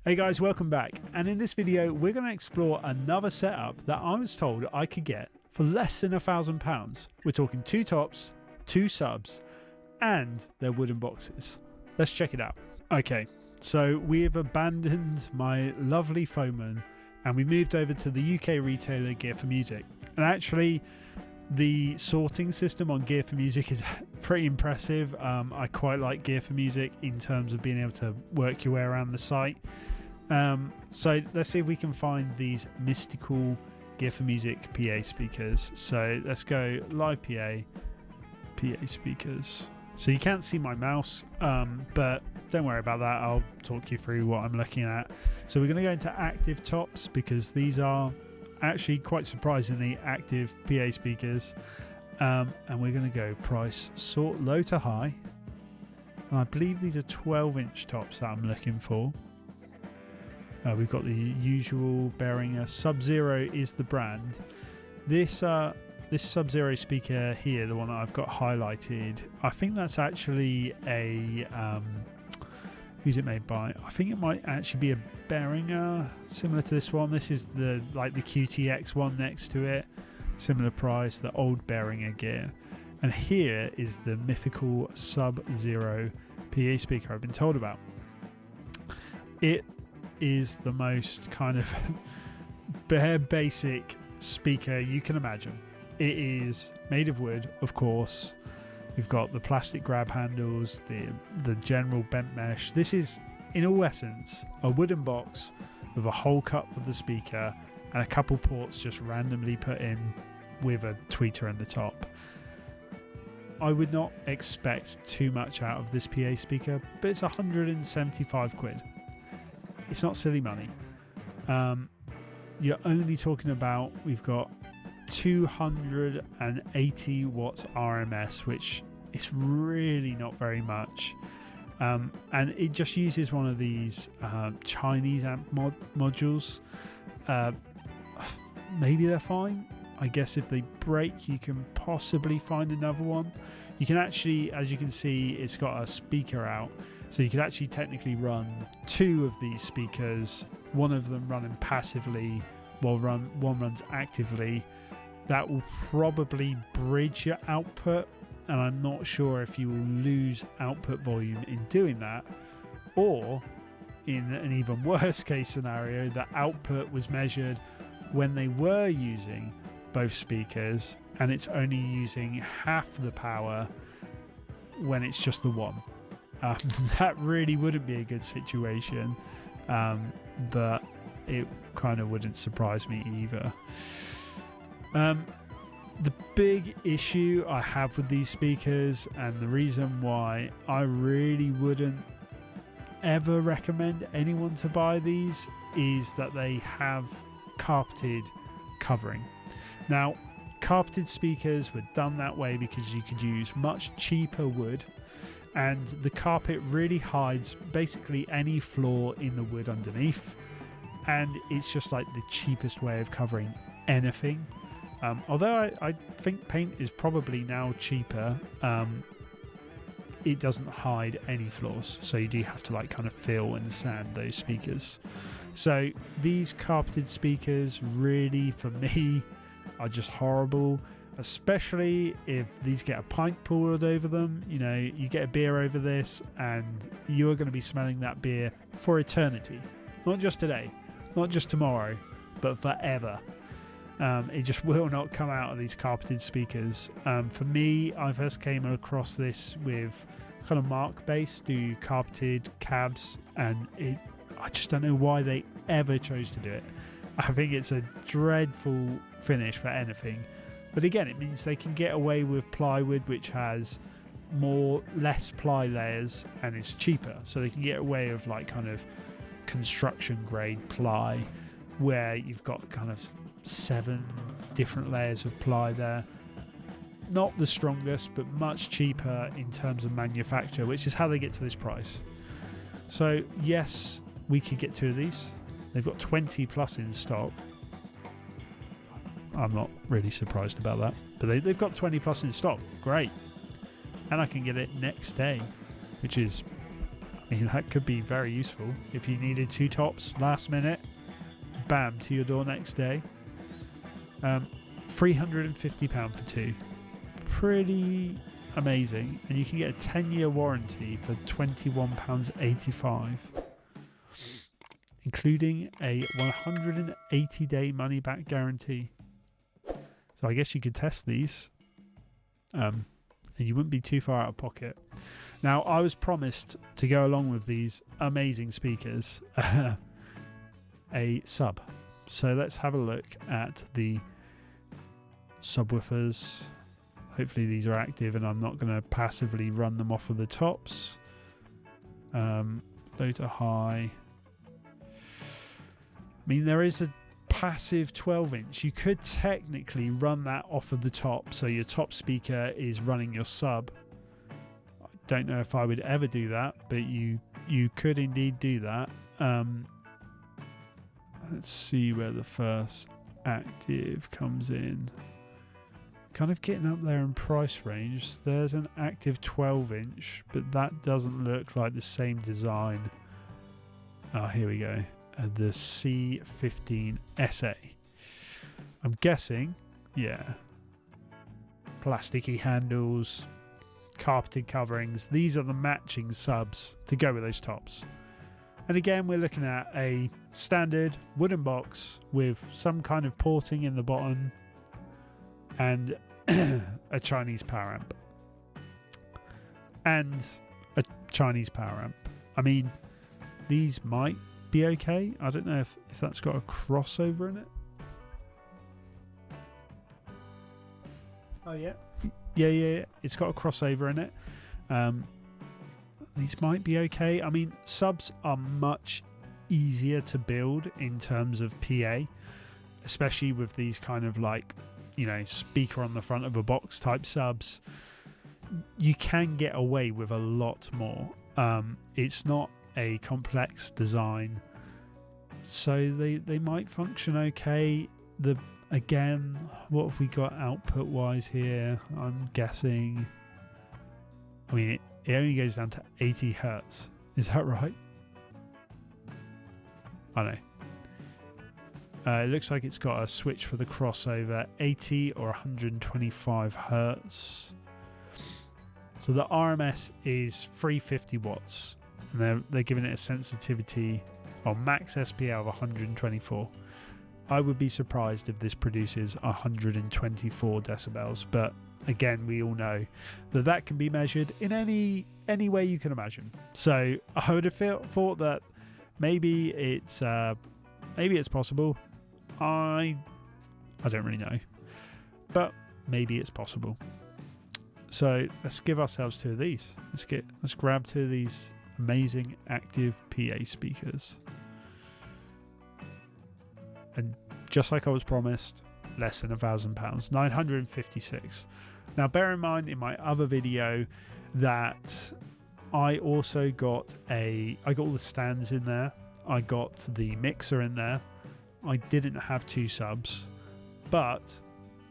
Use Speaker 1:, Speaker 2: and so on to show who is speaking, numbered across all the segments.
Speaker 1: Hey guys, welcome back, and in this video we're going to explore another setup that I was told I could get for less than £1,000. We're talking 2 tops, 2 subs, and their wooden boxes. Let's check it out. Okay, so we have abandoned my lovely Foman and we moved over to the UK retailer Gear4Music. And actually the sorting system on Gear4Music is pretty impressive. I quite like Gear4Music in terms of being able to work your way around the site. So let's see if we can find these mystical Gear4Music PA speakers. So let's go live PA speakers. So you can't see my mouse, but don't worry about that. I'll talk you through what I'm looking at. So we're going to go into active tops because these are actually quite surprisingly active PA speakers. And we're going to go price sort low to high. And I believe these are 12-inch tops that I'm looking for. We've got the usual Behringer. SubZero is the brand. This SubZero speaker here, the one that I've got highlighted, I think that's actually a who's it made by? I think it might actually be a Behringer, similar to this one. This is the QTX one next to it, similar price, the old Behringer gear. And here is the mythical SubZero PA speaker I've been told about. It is the most kind of bare basic speaker you can imagine. It is made of wood, of course. We've got the plastic grab handles, the general bent mesh. This is, in all essence, a wooden box with a hole cut for the speaker and a couple ports just randomly put in with a tweeter in the top. I would not expect too much out of this PA speaker, but it's 175 quid. It's not silly money. You're only talking about, we've got 280 watts RMS, which is really not very much. And it just uses one of these Chinese amp modules. Maybe they're fine. I guess if they break, you can possibly find another one. You can actually, as you can see, it's got a speaker out. So you could actually technically run 2 of these speakers, one of them running passively while one runs actively. That will probably bridge your output, and I'm not sure if you will lose output volume in doing that, or in an even worse case scenario, the output was measured when they were using both speakers and it's only using half the power when it's just the one. That really wouldn't be a good situation, but it kind of wouldn't surprise me either. The big issue I have with these speakers, and the reason why I really wouldn't ever recommend anyone to buy these, is that they have carpeted covering. Now, carpeted speakers were done that way because you could use much cheaper wood, and the carpet really hides basically any flaw in the wood underneath, and it's just like the cheapest way of covering anything. Although I think paint is probably now cheaper, it doesn't hide any flaws, so you do have to like kind of fill and sand those speakers. So these carpeted speakers really, for me, are just horrible, especially if these get a pint poured over them. You know, you get a beer over this and you are going to be smelling that beer for eternity. Not just today, not just tomorrow, but forever. It just will not come out of these carpeted speakers. For me, I first came across this with kind of Mark Bass do carpeted cabs, and I just don't know why they ever chose to do it. I think it's a dreadful finish for anything. But again, it means they can get away with plywood, which has less ply layers and is cheaper. So they can get away with like kind of construction grade ply, where you've got kind of 7 different layers of ply there. Not the strongest, but much cheaper in terms of manufacture, which is how they get to this price. So yes, we could get 2 of these. They've got 20 plus in stock. I'm not really surprised about that, but they've got 20 plus in stock. Great. And I can get it next day, which is I mean, that could be very useful if you needed 2 tops last minute. Bam, to your door next day. £350 for 2. Pretty amazing. And you can get a 10-year warranty for £21.85, including a 180-day money-back guarantee. So I guess you could test these, and you wouldn't be too far out of pocket. Now, I was promised to go along with these amazing speakers a sub. So let's have a look at the subwoofers. Hopefully these are active and I'm not going to passively run them off of the tops. Low to high. I mean, there is a passive 12-inch. You could technically run that off of the top, so your top speaker is running your sub. I don't know if I would ever do that, but you could indeed do that. Let's see where the first active comes in. Kind of getting up there in price range. There's an active 12-inch, but that doesn't look like the same design. Oh, here we go. The C15SA. I'm guessing, yeah. Plasticky handles, carpeted coverings. These are the matching subs to go with those tops. And again, we're looking at a standard wooden box with some kind of porting in the bottom and a Chinese power amp. And a Chinese power amp. I mean, these might be okay. I don't know if that's got a crossover in it. Oh, yeah. Yeah. It's got a crossover in it. These might be okay. I mean, subs are much easier to build in terms of PA, especially with these kind of like, you know, speaker on the front of a box type subs. You can get away with a lot more. It's not a complex design, so they might function okay. Again, what have we got output wise here? I'm guessing, I mean, it only goes down to 80 hertz. Is that right? I know. It looks like it's got a switch for the crossover, 80 or 125 hertz. So the RMS is 350 watts, and they're giving it a sensitivity on max SPL of 124. I would be surprised if this produces 124 decibels, but again, we all know that can be measured in any way you can imagine. So I would have thought that maybe it's possible. I don't really know, but maybe it's possible. So let's give ourselves 2 of these. Let's grab 2 of these amazing active PA speakers. And just like I was promised, less than £1,000, 956. Now, bear in mind, in my other video that I also got I got all the stands in there. I got the mixer in there. I didn't have 2 subs, but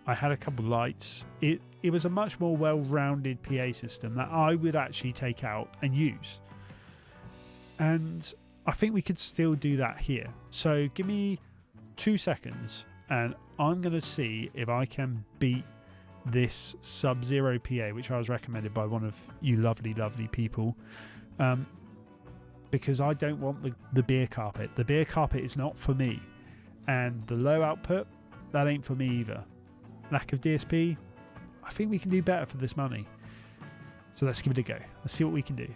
Speaker 1: I had a couple lights. It was a much more well-rounded PA system that I would actually take out and use. And I think we could still do that here. So give me 2 seconds and I'm going to see if I can beat this SubZero PA, which I was recommended by one of you lovely people, because I don't want the beer carpet. The beer carpet is not for me, and the low output, that ain't for me either. Lack of DSP, I think we can do better for this money. So let's give it a go. Let's see what we can do.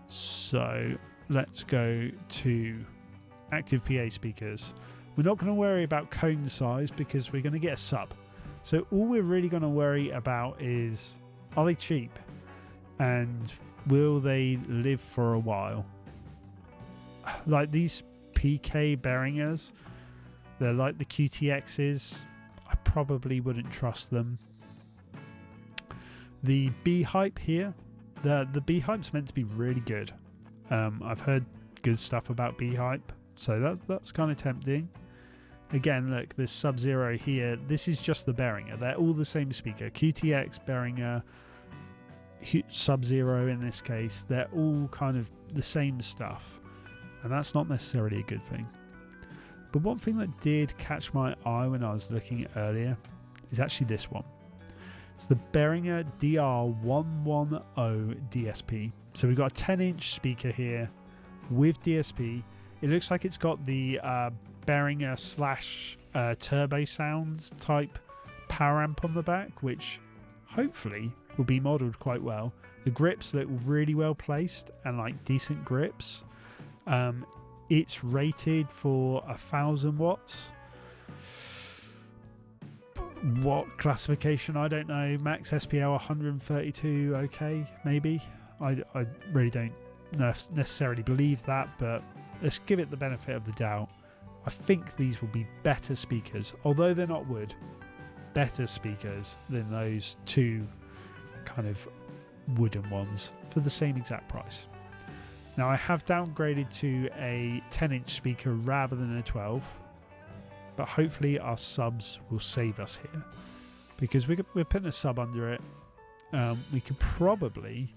Speaker 1: So let's go to active PA speakers. We're not going to worry about cone size because we're going to get a sub. So all we're really going to worry about is, are they cheap? And will they live for a while? Like these PK Behringers, they're like the QTXs. I probably wouldn't trust them. The B-Hype here, the B-Hype's meant to be really good. I've heard good stuff about B-Hype, so that's kind of tempting. Again, look, this SubZero here, this is just the Behringer. They're all the same speaker. QTX, Behringer. SubZero in this case, they're all kind of the same stuff, and that's not necessarily a good thing. But one thing that did catch my eye when I was looking earlier is actually this one. It's the Behringer DR110DSP. So we've got a 10-inch speaker here with DSP. It looks like it's got the Behringer / turbo sound type power amp on the back, which hopefully will be modelled quite well. The grips look really well placed and like decent grips. It's rated for 1000 watts. What classification? I don't know. Max SPL 132. Okay, maybe. I really don't necessarily believe that, but let's give it the benefit of the doubt. I think these will be better speakers, although they're not wood. Better speakers than those two kind of wooden ones for the same exact price. Now I have downgraded to a 10-inch speaker rather than a 12, but hopefully our subs will save us here, because we're putting a sub under it. We could probably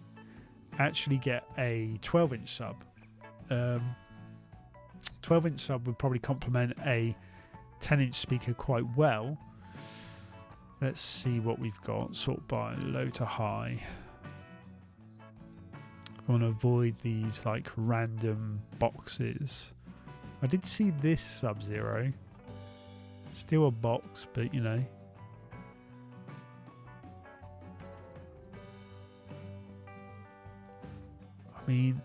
Speaker 1: actually get a 12-inch sub. 12-inch sub would probably complement a 10-inch speaker quite well. Let's see what we've got. Sort by low to high. I want to avoid these like random boxes. I did see this SubZero. Still a box, but you know. I mean,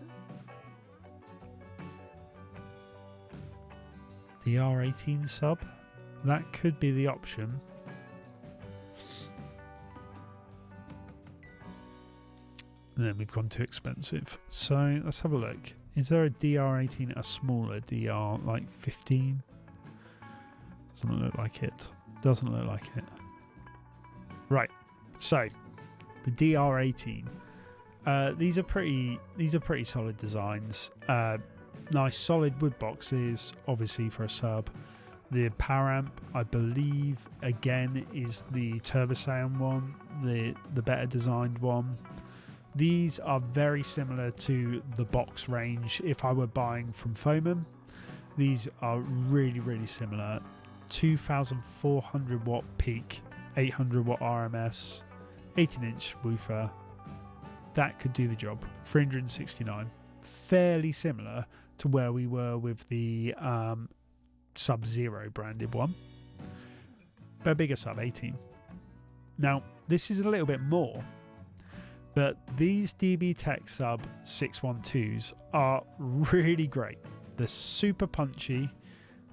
Speaker 1: the R18 sub, that could be the option. And then we've gone too expensive. So let's have a look. Is there a DR18, a smaller DR like 15? Doesn't look like it. Doesn't look like it. Right. So the DR18. These are pretty solid designs. Nice solid wood boxes, obviously for a sub. The power amp, I believe, again is the turbo sound one, the better designed one. These are very similar to the box range if I were buying from Foman. These are really, really similar. 2400 watt peak, 800 watt RMS, 18-inch woofer. That could do the job. 369. Fairly similar to where we were with the SubZero branded one. But a bigger sub, 18. Now, this is a little bit more. But these DB Tech Sub 612s are really great. They're super punchy.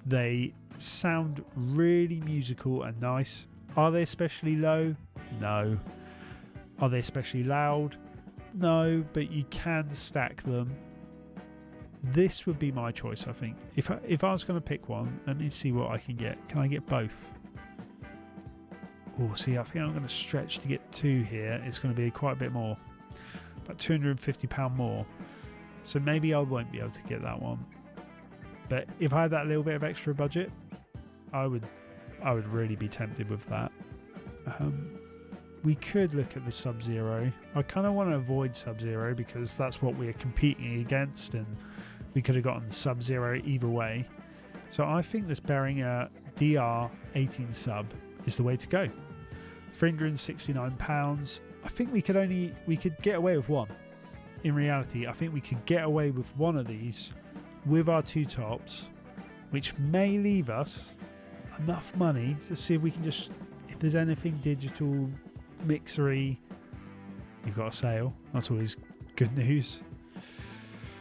Speaker 1: They sound really musical and nice. Are they especially low? No. Are they especially loud? No, but you can stack them. This would be my choice, I think. If I was going to pick one, let me see what I can get. Can I get both? Oh, see, I think I'm going to stretch to get two here. It's going to be quite a bit more. About £250 more. So maybe I won't be able to get that one. But if I had that little bit of extra budget, I would really be tempted with that. We could look at the SubZero. I kind of want to avoid SubZero because that's what we're competing against, and we could have gotten the SubZero either way. So I think this Behringer DR18 sub is the way to go. £369. I think we could get away with one. In reality, I think we could get away with one of these with our two tops, which may leave us enough money to see if we can just, if there's anything digital, mixery, you've got a sale. That's always good news.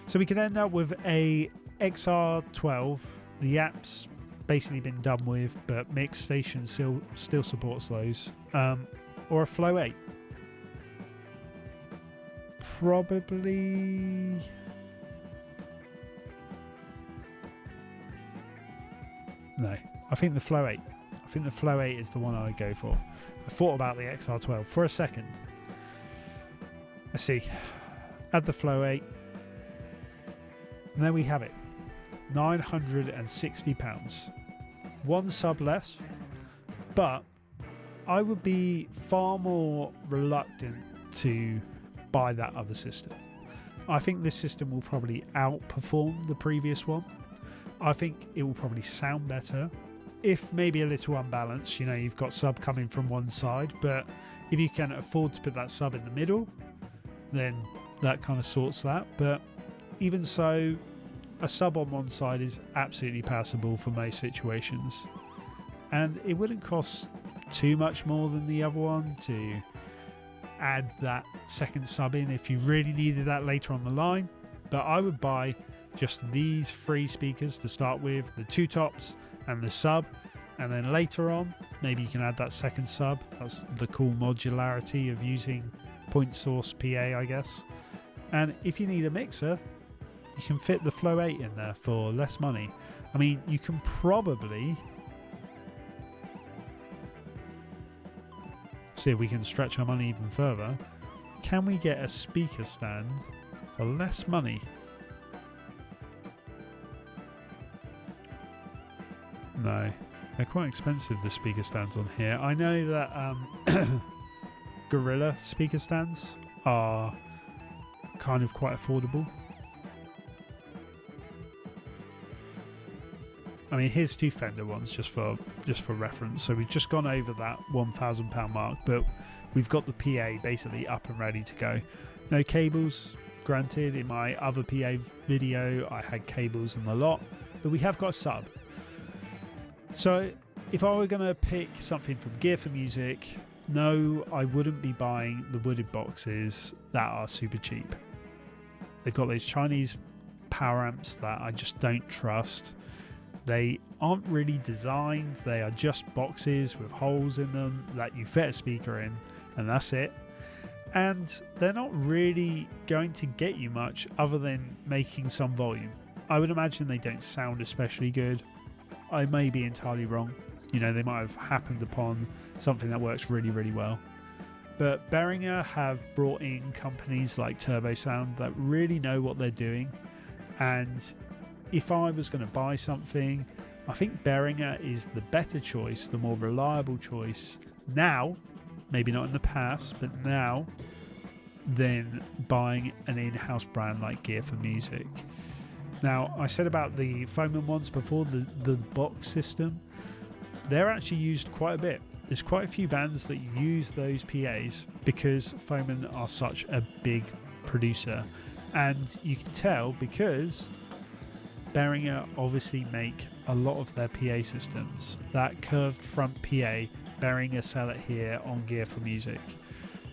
Speaker 1: So we could end up with a XR12. The app's basically been done with, but Mix Station still supports those. Or a Flow 8. Probably. No, I think the Flow 8. I think the Flow 8 is the one I would go for. I thought about the XR12 for a second. Let's see. Add the Flow 8. And there we have it. £960. One sub less, but I would be far more reluctant to buy that other system. I think this system will probably outperform the previous one. I think it will probably sound better, if maybe a little unbalanced. You know, you've got sub coming from one side, but if you can afford to put that sub in the middle, then that kind of sorts that. But even so, a sub on one side is absolutely passable for most situations, and it wouldn't cost too much more than the other one to add that second sub in if you really needed that later on the line. But I would buy just these 3 speakers to start with, the 2 tops and the sub, and then later on maybe you can add that second sub. That's the cool modularity of using point source PA, I guess. And if you need a mixer, you can fit the Flow 8 in there for less money. I mean, you can probably see if we can stretch our money even further. Can we get a speaker stand for less money? No, they're quite expensive, the speaker stands on here. I know that Gorilla speaker stands are kind of quite affordable. I mean, here's 2 Fender ones just for reference. So we've just gone over that £1,000 mark, but we've got the PA basically up and ready to go. No cables, granted. In my other PA video, I had cables in the lot, but we have got a sub. So if I were going to pick something from Gear4Music, no, I wouldn't be buying the wooded boxes that are super cheap. They've got those Chinese power amps that I just don't trust. They aren't really designed, they are just boxes with holes in them that you fit a speaker in, and that's it. And they're not really going to get you much other than making some volume. I would imagine they don't sound especially good. I may be entirely wrong. You know, they might have happened upon something that works really, really well. But Behringer have brought in companies like Turbo Sound that really know what they're doing. And if I was going to buy something, I think Behringer is the better choice, the more reliable choice now, maybe not in the past, but now, than buying an in-house brand like Gear4Music. Now, I said about the Foman ones before, the box system, they're actually used quite a bit. There's quite a few bands that use those PAs because Foman are such a big producer. And you can tell because Behringer obviously make a lot of their PA systems. That curved front PA, Behringer sell it here on Gear4Music.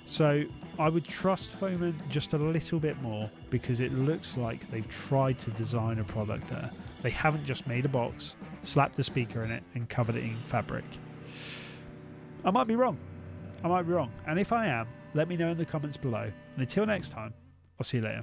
Speaker 1: So I would trust Foman just a little bit more because it looks like they've tried to design a product there. They haven't just made a box, slapped a speaker in it and covered it in fabric. I might be wrong. And if I am, let me know in the comments below. And until next time, I'll see you later.